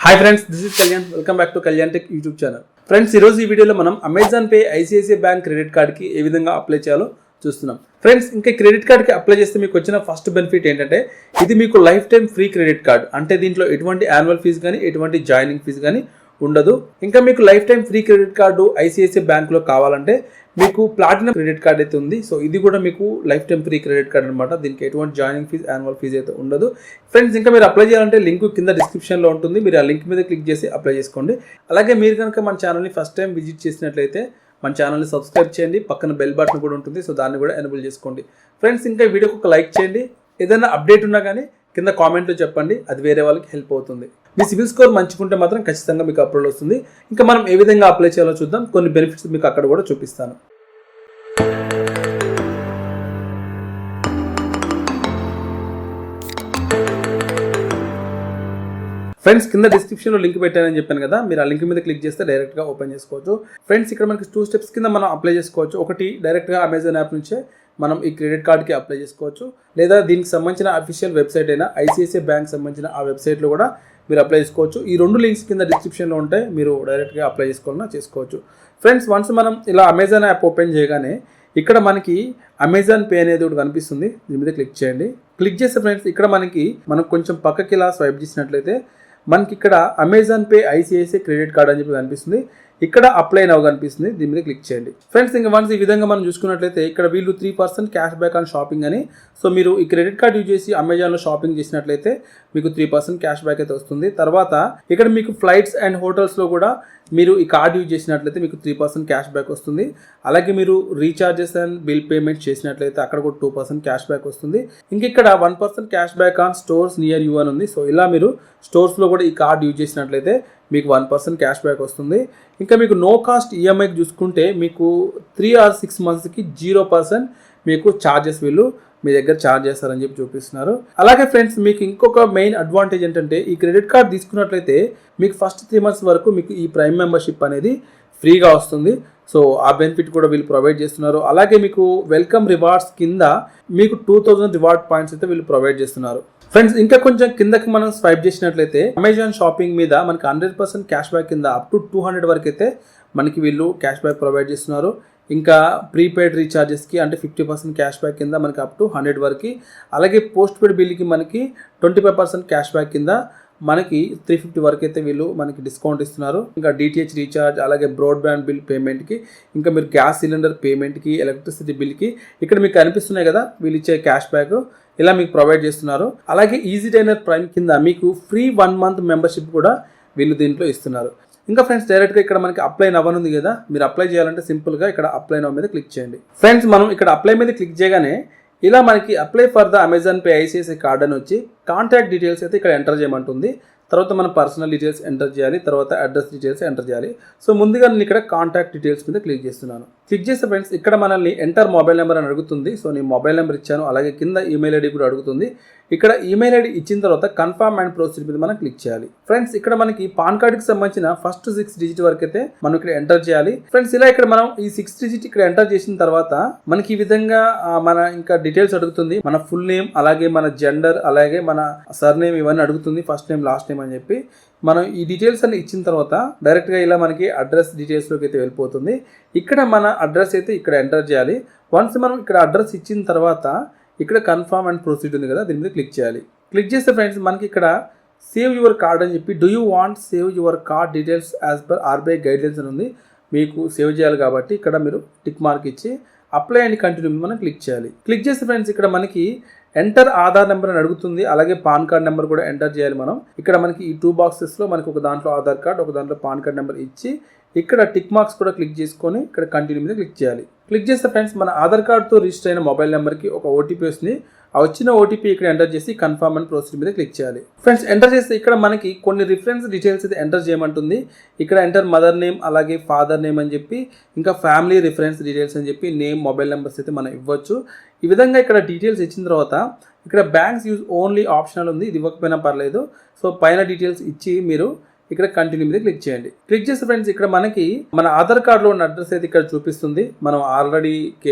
Hi friends, this is Kalyan. Welcome back to Kalyan tech YouTube channel. Friends, ఈరోజు ఈ వీడియోలో మనం Amazon pay ICICI bank credit కార్డ్కి ఏ విధంగా అప్లై చేయాలో చూస్తున్నాం. ఫ్రెండ్స్, ఇంకా క్రెడిట్ కార్డ్కి అప్లై చేస్తే మీకు వచ్చిన ఫస్ట్ బెనిఫిట్ ఏంటంటే ఇది మీకు life time free credit card. అంటే దీంట్లో ఎటువంటి యాన్యువల్ ఫీజు కానీ ఎటువంటి జాయినింగ్ ఫీజు కానీ ఉండదు. ఇంకా మీకు life time free credit card ICICI బ్యాంక్లో కావాలంటే మీకు ప్లాటినం క్రెడిట్ కార్డ్ అయితే ఉంది. సో ఇది కూడా మీకు life time free credit card అనమాట. దీనికి ఎటువంటి జాయినింగ్ ఫీజు యాన్యువల్ ఫీజు అయితే ఉండదు. ఫ్రెండ్స్, ఇంకా మీరు అప్లై చేయాలంటే లింక్ కింద డిస్క్రిప్షన్లో ఉంటుంది. మీరు ఆ లింక్ మీద క్లిక్ చేసి అప్లై చేసుకోండి. అలాగే మీరు కనుక మన ఛానల్ని ఫస్ట్ టైం విజిట్ చేసినట్లయితే మన ఛానల్ని సబ్స్క్రైబ్ చేయండి. పక్కన బెల్ బటన్ కూడా ఉంటుంది, సో దాన్ని కూడా ఎనేబుల్ చేసుకోండి. ఫ్రెండ్స్, ఇంకా వీడియోకి ఒక లైక్ చేయండి. ఏదైనా అప్డేట్ ఉన్నా కానీ కింద కామెంట్లో చెప్పండి, అది వేరే వాళ్ళకి హెల్ప్ అవుతుంది. మీ సివిల్ స్కోర్ మంచుకుంటే మాత్రం ఖచ్చితంగా మీకు అప్లోడ్ వస్తుంది. ఇంకా మనం ఏ విధంగా అప్లై చేయాలో చూద్దాం. కొన్ని బెనిఫిట్స్ మీకు అక్కడ కూడా చూపిస్తాను. ఫ్రెండ్స్, కింద డిస్క్రిప్షన్లో లింక్ పెట్టానని చెప్పాను కదా, మీరు ఆ లింక్ మీద క్లిక్ చేస్తే డైరెక్ట్గా ఓపెన్ చేసుకోవచ్చు. ఫ్రెండ్స్, ఇక్కడ మనకి 2 స్టెప్స్ కింద మనం అప్లై చేసుకోవచ్చు. ఒకటి, డైరెక్ట్గా అమెజాన్ యాప్ నుంచే మనం ఈ క్రెడిట్ కార్డ్కి అప్లై చేసుకోవచ్చు. లేదా దీనికి సంబంధించిన అఫీషియల్ వెబ్సైట్ అయినా ఐసిఐసిఐ బ్యాంక్ సంబంధించిన ఆ వెబ్సైట్లో కూడా మీరు అప్లై చేసుకోవచ్చు. ఈ 2 లింక్స్ కింద డిస్క్రిప్షన్లో ఉంటాయి, మీరు డైరెక్ట్గా అప్లై చేసుకోవచ్చు. ఫ్రెండ్స్, వన్స్ మనం ఇలా అమెజాన్ యాప్ ఓపెన్ చేయగానే ఇక్కడ మనకి అమెజాన్ పే అనేది ఒకటి కనిపిస్తుంది. దీని మీద క్లిక్ చేయండి. క్లిక్ చేస్తే ఫ్రెండ్స్, ఇక్కడ మనం కొంచెం పక్కకి ఇలా స్వైప్ చేసినట్లయితే మనకి ఇక్కడ Amazon pay ICICI credit card అని చెప్పి కనిపిస్తుంది. ఇక్కడ అప్లై నౌ కనిపిస్తుంది. దీని మీద క్లిక్ చేయండి. ఫ్రెండ్స్, ఇంకా వన్స్ ఈ విధంగా మనం చూసుకున్నట్లయితే ఇక్కడ వీళ్ళు 3% క్యాష్ బ్యాక్ ఆన్ షాపింగ్ అని, సో మీరు ఈ క్రెడిట్ కార్డ్ యూజ్ చేసి అమెజాన్లో షాపింగ్ చేసినట్లయితే మీకు 3% క్యాష్ బ్యాక్ అయితే వస్తుంది. తర్వాత ఇక్కడ మీకు ఫ్లైట్స్ అండ్ హోటల్స్లో కూడా మీరు ఈ కార్డ్ యూజ్ చేసినట్లయితే మీకు 3% క్యాష్ బ్యాక్ వస్తుంది. అలాగే మీరు రీఛార్జెస్ అండ్ బిల్ పేమెంట్ చేసినట్లయితే అక్కడ కూడా 2% క్యాష్ బ్యాక్ వస్తుంది. ఇంక ఇక్కడ 1% cash back on stores near you అని ఉంది. సో ఇలా మీరు స్టోర్స్లో కూడా ఈ కార్డ్ యూజ్ చేసినట్లయితే మీకు 1% క్యాష్ బ్యాక్ వస్తుంది. ఇంకా మీకు నో కాస్ట్ ఈఎంఐకి చూసుకుంటే మీకు 3 or 6 monthsకి 0% మీకు ఛార్జెస్ వీళ్ళు మీ దగ్గర ఛార్జ్ చేస్తారని చెప్పి చూపిస్తున్నారు. అలాగే ఫ్రెండ్స్, మీకు ఇంకొక మెయిన్ అడ్వాంటేజ్ ఏంటంటే ఈ క్రెడిట్ కార్డ్ తీసుకున్నట్లయితే మీకు ఫస్ట్ 3 months వరకు మీకు ఈ ప్రైమ్ మెంబర్షిప్ అనేది ఫ్రీగా వస్తుంది. సో ఆ బెనిఫిట్ కూడా వీళ్ళు ప్రొవైడ్ చేస్తున్నారు. అలాగే మీకు వెల్కమ్ రివార్డ్స్ కింద మీకు 2000 రివార్డ్ పాయింట్స్ అయితే వీళ్ళు ప్రొవైడ్ చేస్తున్నారు. ఫ్రెండ్స్, ఇంకా కొంచెం కిందకి మనం స్వైప్ చేసినట్లయితే అమెజాన్ షాపింగ్ మీద మనకి 100% క్యాష్ బ్యాక్ కింద అప్ టు 200 వరకు అయితే మనకి వీళ్ళు క్యాష్ బ్యాక్ ప్రొవైడ్ చేస్తున్నారు. ఇంకా ప్రీపెయిడ్ రీఛార్జెస్కి అంటే 50% క్యాష్ బ్యాక్ కింద మనకి అప్ టు 100 వరకు. అలాగే పోస్ట్ పెయిడ్ బిల్కి మనకి 25% క్యాష్ బ్యాక్ కింద మనకి 350 వరకు అయితే వీళ్ళు మనకి డిస్కౌంట్ ఇస్తున్నారు. ఇంకా డిటిహెచ్ రీఛార్జ్, అలాగే బ్రాడ్బ్యాండ్ బిల్ పేమెంట్కి, ఇంకా మీరు గ్యాస్ సిలిండర్ పేమెంట్కి, ఎలక్ట్రిసిటీ బిల్కి ఇక్కడ మీకు కనిపిస్తున్నాయి కదా వీళ్ళు ఇచ్చే క్యాష్ బ్యాక్ ఇలా మీకు ప్రొవైడ్ చేస్తున్నారు. అలాగే ఈజీ టైనర్ ప్రైమ్ కింద మీకు ఫ్రీ 1 month మెంబర్షిప్ కూడా వీళ్ళు దీంట్లో ఇస్తున్నారు. ఇంకా ఫ్రెండ్స్, డైరెక్ట్గా ఇక్కడ మనకి అప్లై నవ్ ఉంది కదా, మీరు అప్లై చేయాలంటే సింపుల్గా ఇక్కడ అప్లై నవ్ మీద క్లిక్ చేయండి. ఫ్రెండ్స్, మనం ఇక్కడ అప్లై మీద క్లిక్ చేయగానే ఇలా మనకి apply for the Amazon pay ICICI card అని వచ్చి కాంటాక్ట్ డీటెయిల్స్ అయితే ఇక్కడ ఎంటర్ చేయమంటుంది. తర్వాత మన పర్సనల్ డీటెయిల్స్ ఎంటర్ చేయాలి. తర్వాత అడ్రస్ డీటెయిల్స్ ఎంటర్ చేయాలి. సో ముందుగా నేను ఇక్కడ కాంటాక్ట్ డీటెయిల్స్ మీద క్లిక్ చేస్తున్నాను. క్లిక్ చేస్తే ఫ్రెండ్స్, ఇక్కడ మనల్ని ఎంటర్ మొబైల్ నెంబర్ అని అడుగుతుంది. సో నేను మొబైల్ నెంబర్ ఇచ్చాను. అలాగే కింద ఈమెయిల్ ఐడి కూడా అడుగుతుంది. ఇక్కడ ఈమెయిల్ ఐడి ఇచ్చిన తర్వాత కన్ఫర్మ్ అండ్ ప్రొసీడ్ మీద మనం క్లిక్ చేయాలి. ఫ్రెండ్స్, ఇక్కడ మనకి పాన్ కార్డ్కి సంబంధించిన ఫస్ట్ 6 digit వరకు అయితే మనం ఇక్కడ ఎంటర్ చేయాలి. ఫ్రెండ్స్, ఇలా ఇక్కడ మనం ఈ 6 digit ఇక్కడ ఎంటర్ చేసిన తర్వాత మనకి ఈ విధంగా మన ఇంకా డీటెయిల్స్ అడుగుతుంది. మన ఫుల్ నేమ్, అలాగే మన జెండర్, అలాగే మన సర్ నేమ్ ఇవన్నీ అడుగుతుంది. ఫస్ట్ నేమ్, లాస్ట్ నేమ్ అని చెప్పి మనం ఈ డీటెయిల్స్ అన్ని ఇచ్చిన తర్వాత డైరెక్ట్గా ఇలా మనకి అడ్రస్ డీటెయిల్స్లోకి అయితే వెళ్ళిపోతుంది. ఇక్కడ మన అడ్రస్ అయితే ఇక్కడ ఎంటర్ చేయాలి. వన్స్ మనం ఇక్కడ అడ్రస్ ఇచ్చిన తర్వాత ఇక్కడ కన్ఫర్మ్ అండ్ ప్రొసీడ్ ఉంది కదా, దీని మీద క్లిక్ చేయాలి. క్లిక్ చేస్తే ఫ్రెండ్స్, మనకి ఇక్కడ సేవ్ యువర్ కార్డ్ అని చెప్పి do you want save your card details as per RBI guidelines అని ఉంది. మీకు సేవ్ చేయాలి కాబట్టి ఇక్కడ మీరు టిక్ మార్క్ ఇచ్చి అప్లై అండ్ కంటిన్యూ మనం క్లిక్ చేయాలి. క్లిక్ చేస్తే ఫ్రెండ్స్, ఇక్కడ మనకి ఎంటర్ ఆధార్ నెంబర్ అని అడుగుతుంది. అలాగే పాన్ కార్డ్ నెంబర్ కూడా ఎంటర్ చేయాలి మనం. ఇక్కడ మనకి ఈ 2 boxesలో మనకి ఒక దాంట్లో ఆధార్ కార్డ్, ఒక దాంట్లో పాన్ కార్డ్ నెంబర్ ఇచ్చి ఇక్కడ టిక్ మార్క్స్ కూడా క్లిక్ చేసుకొని ఇక్కడ కంటిన్యూ మీద క్లిక్ చేయాలి. క్లిక్ చేస్తే ఫ్రెండ్స్, మన ఆధార్ కార్డ్తో రిజిస్టర్ అయిన మొబైల్ నెంబర్కి ఒక ఓటీపీ వస్తుంది. ఆ వచ్చిన ఓటీపీ ఇక్కడ ఎంటర్ చేసి కన్ఫర్మ్ అండ్ ప్రొసీడ్ మీద క్లిక్ చేయాలి. ఫ్రెండ్స్, ఎంటర్ చేస్తే ఇక్కడ మనకి కొన్ని రిఫరెన్స్ డీటెయిల్స్ అయితే ఎంటర్ చేయమంటుంది. ఇక్కడ ఎంటర్ మదర్ నేమ్, అలాగే ఫాదర్ నేమ్ అని చెప్పి, ఇంకా ఫ్యామిలీ రిఫరెన్స్ డీటెయిల్స్ అని చెప్పి నేమ్, మొబైల్ నెంబర్స్ అయితే మనం ఇవ్వచ్చు. ఈ విధంగా ఇక్కడ డీటెయిల్స్ ఇచ్చిన తర్వాత ఇక్కడ బ్యాంక్స్ యూజ్ ఓన్లీ ఆప్షనల్ ఉంది. ఇది ఇవ్వకపోయినా పర్లేదు. సో పైన డీటెయిల్స్ ఇచ్చి మీరు ఇక్కడ కంటిన్యూ మీద క్లిక్ చేయండి. క్లిక్ చేస్తే ఫ్రెండ్స్ ఇక్కడ మనకి మన ఆధార్ కార్డులో ఉన్న అడ్రస్ అయితే ఇక్కడ చూపిస్తుంది. మనం ఆల్రెడీ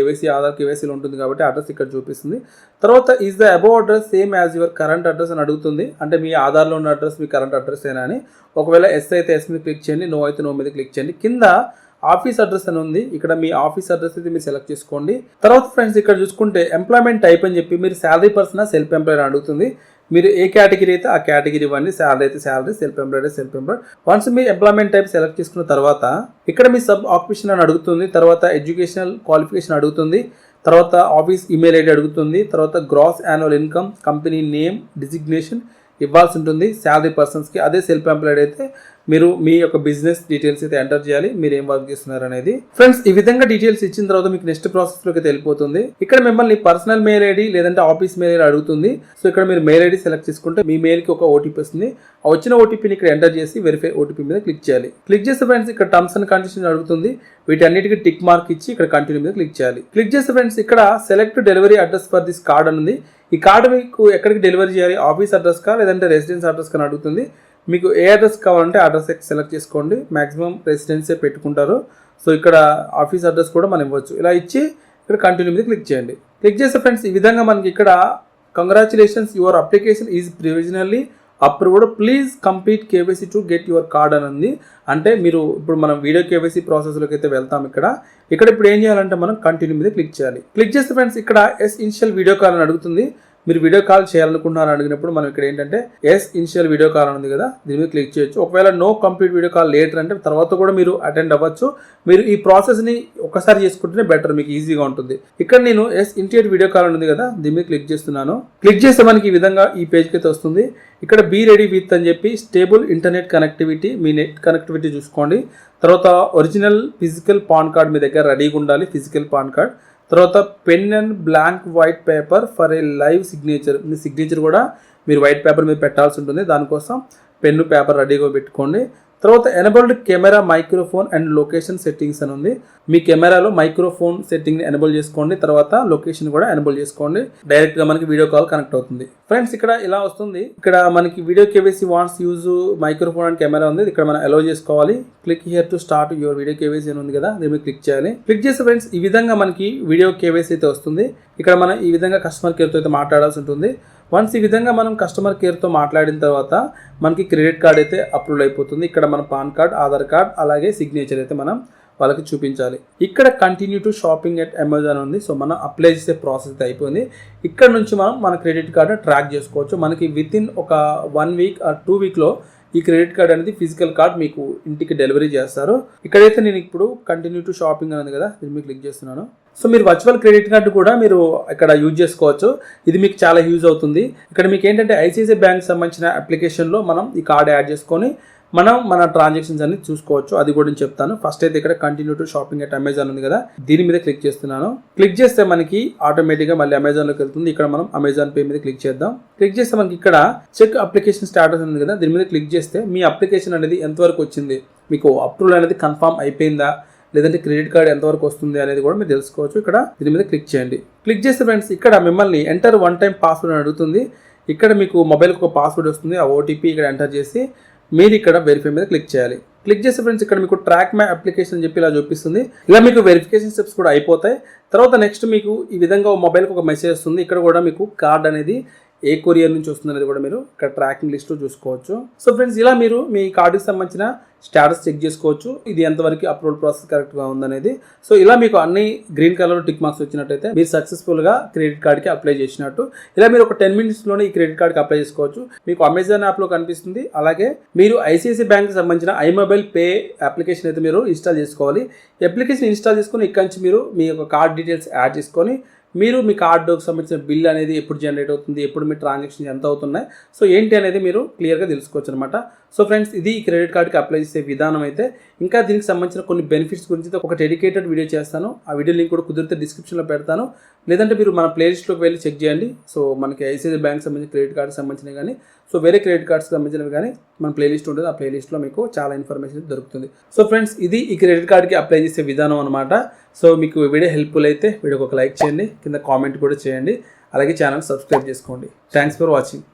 ఆధార్ కేవైసీలో ఉంటుంది కాబట్టి అడ్రస్ ఇక్కడ చూపిస్తుంది. తర్వాత is the above address same as your current address అని అడుగుతుంది. అంటే మీ ఆధార్లో ఉన్న అడ్రస్ మీ కరెంట్ అడ్రస్ ఏనా అని. ఒకవేళ ఎస్ అయితే ఎస్ మీద క్లిక్ చేయండి, నో అయితే నో మీద క్లిక్ చేయండి. కింద ఆఫీస్ అడ్రస్ అని ఉంది, ఇక్కడ మీ ఆఫీస్ అడ్రస్ అయితే మీరు సెలెక్ట్ చేసుకోండి. తర్వాత ఫ్రెండ్స్ ఇక్కడ చూసుకుంటే ఎంప్లాయ్మెంట్ టైప్ అని చెప్పి మీరు శాలరీ పర్సన్ సెల్ఫ్ ఎంప్లాయర్ అడుగుతుంది. మీరు ఏ కేటగిరీ అయితే ఆ కేటగిరీ ఇవ్వండి. శాలరీ అయితే శాలరీ, సెల్ఫ్ ఎంప్లాయిడ్ అయితే సెల్ఫ్ ఎంప్లాయిడ్. వన్స్ మీ ఎంప్లాయ్మెంట్ టైప్ సెలెక్ట్ చేసుకున్న తర్వాత ఇక్కడ మీ సబ్ ఆక్యుపేషన్ అని అడుగుతుంది. తర్వాత ఎడ్యుకేషనల్ క్వాలిఫికేషన్ అడుగుతుంది. తర్వాత ఆఫీస్ ఈమెయిల్ ఐడి అడుగుతుంది. తర్వాత gross annual income, company name, designation ఇవ్వాల్సి ఉంటుంది శాలరీ పర్సన్స్కి. అదే సెల్ఫ్ ఎంప్లాయిడ్ అయితే మీరు మీ యొక్క బిజినెస్ డీటెయిల్స్ అయితే ఎంటర్ చేయాలి, మీరు ఏం వర్క్ చేస్తున్నారు అనేది. ఫ్రెండ్స్ ఈ విధంగా డీటెయిల్స్ ఇచ్చిన తర్వాత మీకు నెక్స్ట్ ప్రాసెస్లోకి వెళ్ళిపోతుంది. ఇక్కడ మిమ్మల్ని పర్సనల్ మెయిల్ ఐడి లేదంటే ఆఫీస్ మెయిల్ ఐడి అడుగుతుంది. సో ఇక్కడ మీరు మెయిల్ ఐడి సెలెక్ట్ చేసుకుంటే మీ మెయిల్కి ఒక ఓటీపీ వస్తుంది. ఆ వచ్చిన ఓటీపీని ఇక్కడ ఎంటర్ చేసి వెరిఫై ఓటీపీ మీద క్లిక్ చేయాలి. క్లిక్ చేస్తే ఫ్రెండ్స్ ఇక్కడ టర్మ్స్ అండ్ కండిషన్స్ అడుగుతుంది. వీటన్నిటికీ టిక్ మార్క్ ఇచ్చి ఇక్కడ కంటిన్యూ మీద క్లిక్ చేయాలి. క్లిక్ చేస్తే ఫ్రెండ్స్ ఇక్కడ select delivery address for this card అని ఉంది. ఈ కార్డు మీకు ఎక్కడికి డెలివరీ చేయాలి, ఆఫీస్ అడ్రస్ కా లేదంటే రెసిడెన్స్ అడ్రస్ కా అడుగుతుంది. మీకు ఏ అడ్రస్ కావాలంటే అడ్రస్ సెలెక్ట్ చేసుకోండి. మాక్సిమం రెసిడెన్సే పెట్టుకుంటారు. సో ఇక్కడ ఆఫీస్ అడ్రస్ కూడా మనం ఇవ్వచ్చు. ఇలా ఇచ్చి ఇక్కడ కంటిన్యూ మీద క్లిక్ చేయండి. క్లిక్ చేస్తే ఫ్రెండ్స్ ఈ విధంగా మనకి ఇక్కడ congratulations your application is provisionally approved, please complete KYC to get your card అని ఉంది. అంటే మీరు ఇప్పుడు మనం వీడియో కేవైసీ ప్రాసెస్లోకి అయితే వెళ్తాం. ఇక్కడ ఇప్పుడు ఏం చేయాలంటే మనం కంటిన్యూ మీద క్లిక్ చేయాలి. క్లిక్ చేస్తే ఫ్రెండ్స్ ఇక్కడ ఎస్ ఇనిషియల్ వీడియో కాల్ అని అడుగుతుంది. మీరు వీడియో కాల్ చేయాలనుకుంటున్నారు అడిగినప్పుడు మనం ఇక్కడ ఏంటంటే ఎస్ ఇనిషియల్ వీడియో కాల్ ఉంది కదా, దీని మీద క్లిక్ చేయొచ్చు. ఒకవేళ no complete video call later అంటే తర్వాత కూడా మీరు అటెండ్ అవ్వచ్చు. మీరు ఈ ప్రాసెస్ని ఒకసారి చేసుకుంటేనే బెటర్, మీకు ఈజీగా ఉంటుంది. ఇక్కడ నేను ఎస్ ఇంటియర్ వీడియో కాల్ ఉంది కదా, దీని మీద క్లిక్ చేస్తున్నాను. క్లిక్ చేస్తే మనకి ఈ విధంగా ఈ పేజ్కి అయితే వస్తుంది. ఇక్కడ బీ రెడీ విత్ అని చెప్పి స్టేబుల్ ఇంటర్నెట్ కనెక్టివిటీ, మీ నెట్ కనెక్టివిటీ చూసుకోండి. తర్వాత ఒరిజినల్ ఫిజికల్ పాన్ కార్డ్ మీ దగ్గర రెడీగా ఉండాలి, ఫిజికల్ పాన్ కార్డ్. తర్వాత pen and blank white paper for a live signature, me signature కూడా మీరు వైట్ పేపర్ మీద పెట్టాల్సి ఉంటుంది. దానికోసం పెన్ను పేపర్ రెడీగా పెట్టుకోండి. తర్వాత enabled camera microphone and location settings అని ఉంది. మీ కెమెరాలో మైక్రోఫోన్ సెట్టింగ్ని ఎనబుల్ చేసుకోండి. తర్వాత లొకేషన్ కూడా ఎనబుల్ చేసుకోండి. డైరెక్ట్గా మనకి వీడియో కాల్ కనెక్ట్ అవుతుంది. ఫ్రెండ్స్ ఇక్కడ ఇలా వస్తుంది. ఇక్కడ మనకి video KYC wants use microphone and camera ఉంది. ఇక్కడ మనం అలౌ చేసుకోవాలి. Click here to start your video KYC అని ఉంది కదా, దీని మీద క్లిక్ చేయాలి. క్లిక్ చేస్తే ఫ్రెండ్స్ ఈ విధంగా మనకి వీడియో కేవైసీ అయితే వస్తుంది. ఇక్కడ మనం ఈ విధంగా కస్టమర్ కేర్తో అయితే మాట్లాడాల్సి ఉంటుంది. వన్స్ ఈ విధంగా మనం కస్టమర్ కేర్తో మాట్లాడిన తర్వాత మనకి క్రెడిట్ కార్డ్ అయితే అప్రూవ్ అయిపోతుంది. ఇక్కడ మన పాన్ కార్డ్, ఆధార్ కార్డ్, అలాగే సిగ్నేచర్ అయితే మనం వాళ్ళకి చూపించాలి. ఇక్కడ continue to shopping at Amazon ఉంది. సో మనం అప్లై చేసే ప్రాసెస్ అయితే అయిపోయింది. ఇక్కడ నుంచి మనం మన క్రెడిట్ కార్డు ట్రాక్ చేసుకోవచ్చు. మనకి విత్ ఇన్ ఒక 1 వీక్ ఆర్ 2 వీక్లో ఈ క్రెడిట్ కార్డ్ అనేది ఫిజికల్ కార్డ్ మీకు ఇంటికి డెలివరీ చేస్తారు. ఇక్కడైతే నేను ఇప్పుడు కంటిన్యూ టు షాపింగ్ అనేది కదా, దీన్ని మీకు క్లిక్ చేస్తున్నాను. సో మీరు వర్చువల్ క్రెడిట్ కార్డు కూడా మీరు ఇక్కడ యూజ్ చేసుకోవచ్చు. ఇది మీకు చాలా యూజ్ అవుతుంది. ఇక్కడ మీకు ఏంటంటే ఐసిఐసిఐ బ్యాంక్ సంబంధించిన అప్లికేషన్లో మనం ఈ కార్డు యాడ్ చేసుకొని మనం మన ట్రాన్సాక్షన్స్ అన్ని చూసుకోవచ్చు. అది కూడా నేను చెప్తాను. ఫస్ట్ అయితే ఇక్కడ continue to shopping at Amazon ఉంది కదా, దీని మీద క్లిక్ చేస్తున్నాను. క్లిక్ చేస్తే మనకి ఆటోమేటిక్గా మళ్ళీ అమెజాన్లోకి వెళ్తుంది. ఇక్కడ మనం అమెజాన్ పే మీద క్లిక్ చేద్దాం. క్లిక్ చేస్తే మనకి ఇక్కడ చెక్ అప్లికేషన్ స్టాటస్ ఉంది కదా, దీని మీద క్లిక్ చేస్తే మీ అప్లికేషన్ అనేది ఎంతవరకు వచ్చింది, మీకు అప్రూవల్ అనేది కన్ఫర్మ్ అయిపోయిందా, లేదంటే క్రెడిట్ కార్డ్ ఎంతవరకు వస్తుంది అనేది కూడా మీరు తెలుసుకోవచ్చు. ఇక్కడ దీని మీద క్లిక్ చేయండి. క్లిక్ చేస్తే ఫ్రెండ్స్ ఇక్కడ మిమ్మల్ని ఎంటర్ 1 టైం పాస్వర్డ్ అని అడుగుతుంది. ఇక్కడ మీకు మొబైల్కి ఒక పాస్వర్డ్ వస్తుంది. ఆ ఓటీపీ ఇక్కడ ఎంటర్ చేసి మీరు ఇక్కడ వెరిఫై మీద క్లిక్ చేయాలి. క్లిక్ చేస్తే ఫ్రెండ్స్ ఇక్కడ మీకు ట్రాక్ మై అప్లికేషన్ అని చెప్పి ఇలా చూపిస్తుంది. ఇలా మీకు వెరిఫికేషన్ స్టెప్స్ కూడా అయిపోతాయి. తర్వాత నెక్స్ట్ మీకు ఈ విధంగా మొబైల్కి ఒక మెసేజ్ వస్తుంది. ఇక్కడ కూడా మీకు కార్డ్ అనేది ఏ కొరియర్ నుంచి వస్తుంది అనేది కూడా మీరు ఇక్కడ ట్రాకింగ్ లిస్ట్ చూసుకోవచ్చు. సో ఫ్రెండ్స్ ఇలా మీరు మీ కార్డుకి సంబంధించిన స్టేటస్ చెక్ చేసుకోవచ్చు, ఇది ఎంతవరకు అప్లోడ్ ప్రాసెస్ కరెక్ట్గా ఉందనేది. సో ఇలా మీకు అన్ని గ్రీన్ కలర్ టిక్ మార్క్స్ వచ్చినట్టయితే మీరు సక్సెస్ఫుల్గా క్రెడిట్ కార్డ్కి అప్లై చేసినట్టు. ఇలా మీరు ఒక 10 మినిట్స్లోనే ఈ క్రెడిట్ కార్డ్కి అప్లై చేసుకోవచ్చు. మీకు అమెజాన్ యాప్లో కనిపిస్తుంది. అలాగే మీరు ఐసిఐసిఐ బ్యాంక్కి సంబంధించిన ఐమొబైల్ పే అప్లికేషన్ అయితే మీరు ఇన్స్టాల్ చేసుకోవాలి. అప్లికేషన్ ఇన్స్టాల్ చేసుకుని ఇక్కడ నుంచి మీరు మీ యొక్క కార్డ్ డీటెయిల్స్ యాడ్ చేసుకొని మీరు మీ కార్డుకు సంబంధించిన బిల్ అనేది ఎప్పుడు జనరేట్ అవుతుంది, ఎప్పుడు మీ ట్రాన్సాక్షన్ ఎంత అవుతున్నాయి, సో ఏంటి అనేది మీరు క్లియర్గా తెలుసుకోవచ్చు అనమాట. సో ఫ్రెండ్స్ ఇది ఈ క్రెడిట్ కార్డ్కి అప్లై చేసే విధానం అయితే. ఇంకా దీనికి సంబంధించిన కొన్ని బెనిఫిట్స్ గురించి ఒక డెడికేటెడ్ వీడియో చేస్తాను. ఆ వీడియో లింక్ కూడా కుదిరితే డిస్క్రిప్షన్లో పెడతాను, లేదంటే మీరు మన ప్లేలిస్ట్లోకి వెళ్ళి చెక్ చేయండి. సో మనకి ఐసిఐసిఐ బ్యాంక్ సంబంధించిన క్రెడిట్ కార్డ్కి సంబంధించినవి కానీ, సో వేరే క్రెడిట్ కార్డ్స్కి సంబంధించినవి కానీ మన ప్లేలిస్ట్ ఉంటుంది. ఆ ప్లేలిస్ట్లో మీకు చాలా ఇన్ఫర్మేషన్ దొరుకుతుంది. సో ఫ్రెండ్స్ ఇది ఈ క్రెడిట్ కార్డ్కి అప్లై చేసే విధానం అనమాట. సో మీకు వీడియో హెల్ప్ఫుల్ అయితే వీడియోకి ఒక లైక్ చేయండి, కింద కామెంట్ కూడా చేయండి, అలాగే ఛానల్ సబ్స్క్రైబ్ చేసుకోండి. Thanks for watching.